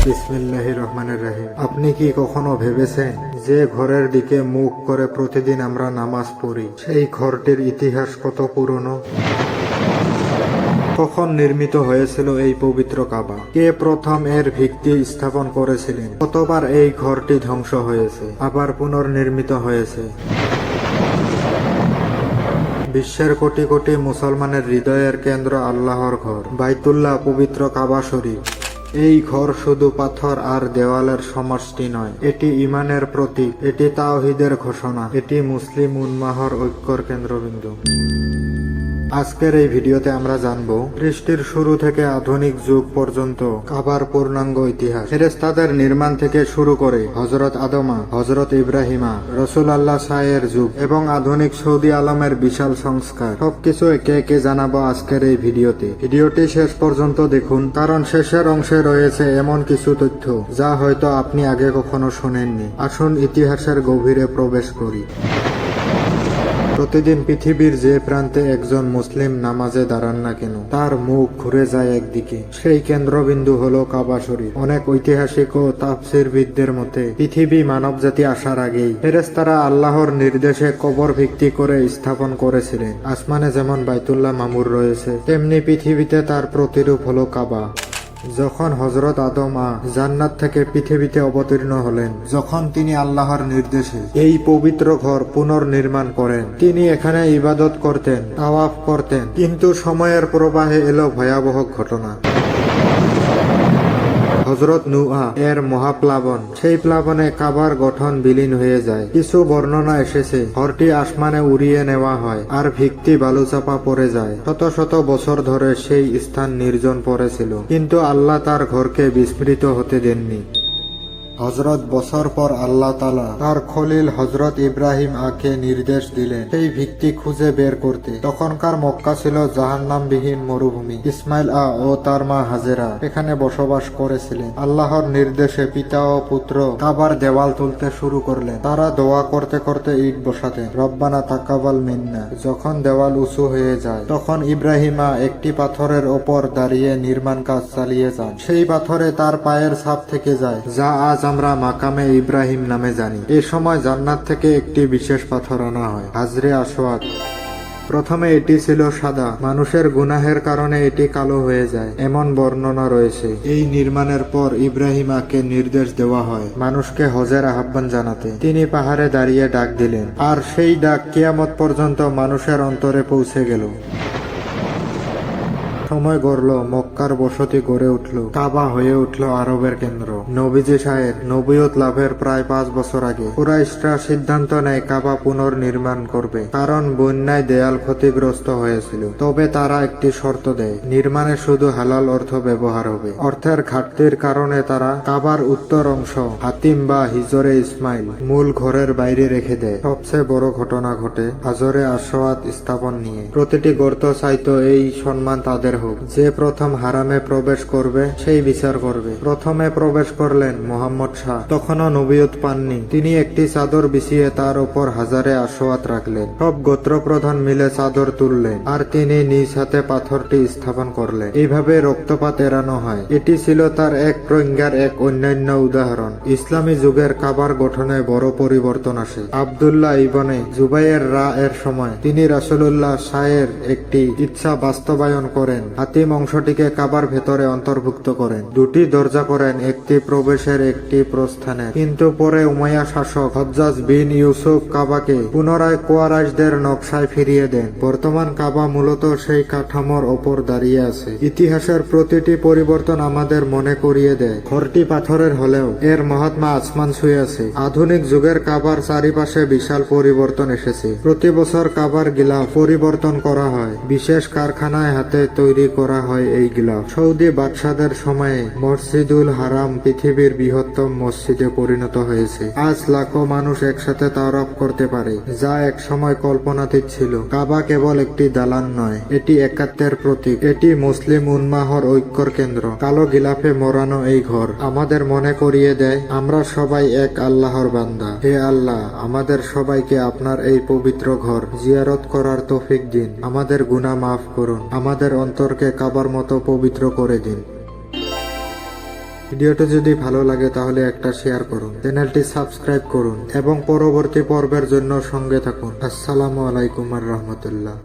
বিসমিল্লাহির রহমানির রহিম। আপনি কি কখনো ভেবেছেন যে ঘরের দিকে মুখ করে প্রতিদিন আমরা নামাজ পড়ি, সেই ঘরটির ইতিহাস কত পুরনো? কখন নির্মিত হয়েছিল এই পবিত্র কাবা? কে প্রথম এর ভিত্তি স্থাপন করেছিলেন? কতবার এই ঘরটি ধ্বংস হয়েছে, আবার পুনর্নির্মিত হয়েছে? বিশ্বের কোটি কোটি মুসলমানের হৃদয়ের কেন্দ্র আল্লাহর ঘর বাইতুল্লাহ, পবিত্র কাবা শরীফ। এই ঘর শুধু পাথর আর দেওয়ালের সমষ্টি নয়, এটি ইমানের প্রতীক, এটি তাওহীদের ঘোষণা, এটি মুসলিম উম্মাহর ঐক্যর কেন্দ্রবিন্দু। আজকের এই ভিডিওতে আমরা জানবো সৃষ্টির শুরু থেকে আধুনিক যুগ পর্যন্ত কাবার পূর্ণাঙ্গ ইতিহাস। ফেরেশতাদের নির্মাণ থেকে শুরু করে হযরত আদমা, হযরত ইব্রাহিমা, রাসূলুল্লাহ সাহের যুগ এবং আধুনিক সৌদি আলমের বিশাল সংস্কার, সবকিছু একে একে জানাবো আজকের এই ভিডিওতে। ভিডিওটি শেষ পর্যন্ত দেখুন, কারণ শেষের অংশে রয়েছে এমন কিছু তথ্য যা হয়তো আপনি আগে কখনো শোনেননি। আসুন ইতিহাসের গভীরে প্রবেশ করি। প্রতিদিন পৃথিবীর যে প্রান্তে একজন মুসলিম নামাজে দাঁড়ান না কেন, তার মুখ ঘুরে যায় একদিকে। সেই কেন্দ্রবিন্দু হলো কাবা শরীফ। অনেক ঐতিহাসিক ও তাফসীরবিদদের মতে পৃথিবী মানবজাতি আসার আগেই ফেরেশতারা আল্লাহর নির্দেশে কবর ভিত্তি করে স্থাপন করেছিলেন। আসমানে যেমন বাইতুল্লাহ মামুর রয়েছে, তেমনি পৃথিবীতে তার প্রতিরূপ হলো কাবা। যখন হযরত আদম জান্নাত থেকে পৃথিবীতে অবতীর্ণ হলেন, যখন তিনি আল্লাহর নির্দেশে এই পবিত্র ঘর পুনর্নির্মাণ করেন, তিনি এখানে ইবাদত করতেন, তাওয়াফ করতেন। কিন্তু সময়ের প্রবাহে এলো ভয়াবহ ঘটনা। হযরত নূহ এর মহাপ্লাবন। সেই প্লাবনে কাবার গঠন বিলীন হয়ে যায়। কিছু বর্ণনা এসেছে ঘরটি আসমানে উড়িয়ে নেওয়া হয় আর ভিত্তি বালুচাপা পড়ে যায়। শত শত বছর ধরে সেই স্থান নির্জন পড়েছিল, কিন্তু আল্লাহ তার ঘরকে বিস্মৃত হতে দেননি। হযরত বছর পর আল্লাহ তাআলা তার খলিল হযরত ইব্রাহিম কে নির্দেশ দিলেন সেই ভিত্তি খুঁজে বের করতে। তখনকার মক্কা ছিল জাহান্নামবিহীন মরুভূমি। ইসমাইল ও তার মা হাজেরা এখানে বসবাস করেছিলেন। আল্লাহর নির্দেশে পিতা ও পুত্র কাবার দেওয়াল তুলতে শুরু করলেন। তারা দোয়া করতে করতে ইট বসাতেন, রব্বানা তাকাব্বাল মিন্না। যখন দেওয়াল উঁচু হয়ে যায়, তখন ইব্রাহিম একটি পাথরের ওপর দাঁড়িয়ে নির্মাণ কাজ চালিয়ে যান। সেই পাথরে তার পায়ের ছাপ থেকে যায়, যা আজ আমরা মাকামে ইব্রাহিম নামে জানি। এই সময় জান্নাত থেকে একটি বিশেষ পাথর আনা হয়, হাজরে আসওয়াদ। প্রথমে এটি ছিল সাদা, মানুষের গুনাহের কারণে এটি কালো হয়ে যায়, এমন বর্ণনা রয়েছে। এই নির্মাণের পর ইব্রাহিমকে নির্দেশ দেওয়া হয় মানুষকে হজের আহ্বান জানাতে। তিনি পাহাড়ে দাঁড়িয়ে ডাক দিলেন, আর সেই ডাক কিয়ামত পর্যন্ত মানুষের অন্তরে পৌঁছে গেল। সময় গড়ল, মক্কার বসতি গড়ে উঠল, কাবা হয়ে উঠল আরবের কেন্দ্র। নবীজি সাহেব নবুয়ত লাভের প্রায় 5 বছর আগে কুরাইশরা সিদ্ধান্ত নেয় কাবা পুনর্নির্মাণ করবে, কারণ বন্যায় দেয়াল ক্ষতিগ্রস্ত হয়েছিল। তবে তারা একটি শর্ত দেয়, নির্মাণে শুধু হালাল অর্থ ব্যবহার হবে। অর্থের ঘাটতির কারণে তারা কাবার উত্তর অংশ হাতিম বা হিজরে ইসমাইল মূল ঘরের বাইরে রেখে দেয়। সবচেয়ে বড় ঘটনা ঘটে হাজরে আসওয়াদ স্থাপন নিয়ে। প্রতিটি গর্ত চাইতো এই সম্মান তাদের হোক, যে প্রথম হারামে প্রবেশ করবে সেই বিচার করবে। প্রথমে প্রবেশ করলেন মোহাম্মদ শাহ, তখনও নবুয়ত পাননি। তিনি একটি চাদর বিছিয়ে তার উপর হাজারে আসওয়াত রাখলেন। সব গোত্রপ্রধান মিলে চাদর তুললেন, আর তিনি নিজ হাতে পাথরটি স্থাপন করলেন। এইভাবে রক্তপাত এড়ানো হয়। এটি ছিল তার এক প্রজ্ঞার এক অন্যান্য উদাহরণ। ইসলামী যুগের কাবার গঠনে বড় পরিবর্তন আসে। আব্দুল্লাহ ইবনে জুবাইর এর সময় তিনি রাসূলুল্লাহ সাহের একটি ইচ্ছা বাস্তবায়ন করেন। হাতিম অংশটিকে কাবার ভেতরে অন্তর্ভুক্ত করেন। দুটি দরজা করেন, একটি প্রবেশের, একটি প্রস্থানের। কিন্তু পরে উমাইয়া শাসক হজ্জাজ বিন ইউসুফ কাবাকে পুনরায় কুরাইশদের নকশায় ফিরিয়ে দেন। বর্তমান কাবা মূলত সেই কাঠামোর ওপর দাঁড়িয়ে আছে। ইতিহাসের প্রতিটি পরিবর্তন আমাদের মনে করিয়ে দেয় ঘরটি পাথরের হলেও এর মহাত্মা আসমান ছুঁয়ে আছে। আধুনিক যুগের কাবার চারিপাশে বিশাল পরিবর্তন এসেছে। প্রতি বছর কাবার গিলাফ পরিবর্তন করা হয়। বিশেষ কারখানায় হাতে তৈরি করা হয় এই গিলাফ। সৌদি বাদশাদের সময়ে মসজিদুল হারাম পৃথিবীর বৃহত্তম মসজিদে পরিণত হয়েছে। আজ লাখো মানুষ একসাথে তাওয়াফ করতে পারে, যা এক সময় কল্পনাতীত ছিল। কাবা কেবল একটি দালান নয়, এটি একাত্মের প্রতীক। এটি মুসলিম উম্মাহর ঐক্যর কেন্দ্র। কালো গিলাফে মোড়ানো এই ঘর আমাদের মনে করিয়ে দেয় আমরা সবাই এক আল্লাহর বান্দা। হে আল্লাহ, আমাদের সবাইকে আপনার এই পবিত্র ঘর জিয়ারত করার তৌফিক দিন। আমাদের গুনাহ মাফ করুন, আমাদের অন্তরকে কাবার মতো পবিত্র করে দিন। ভিডিওটি যদি ভালো লাগে তাহলে একটা শেয়ার করুন, চ্যানেলটি সাবস্ক্রাইব করুন এবং পরবর্তী পর্বের জন্য সঙ্গে থাকুন। আসসালামু আলাইকুম আর রহমতুল্লাহ।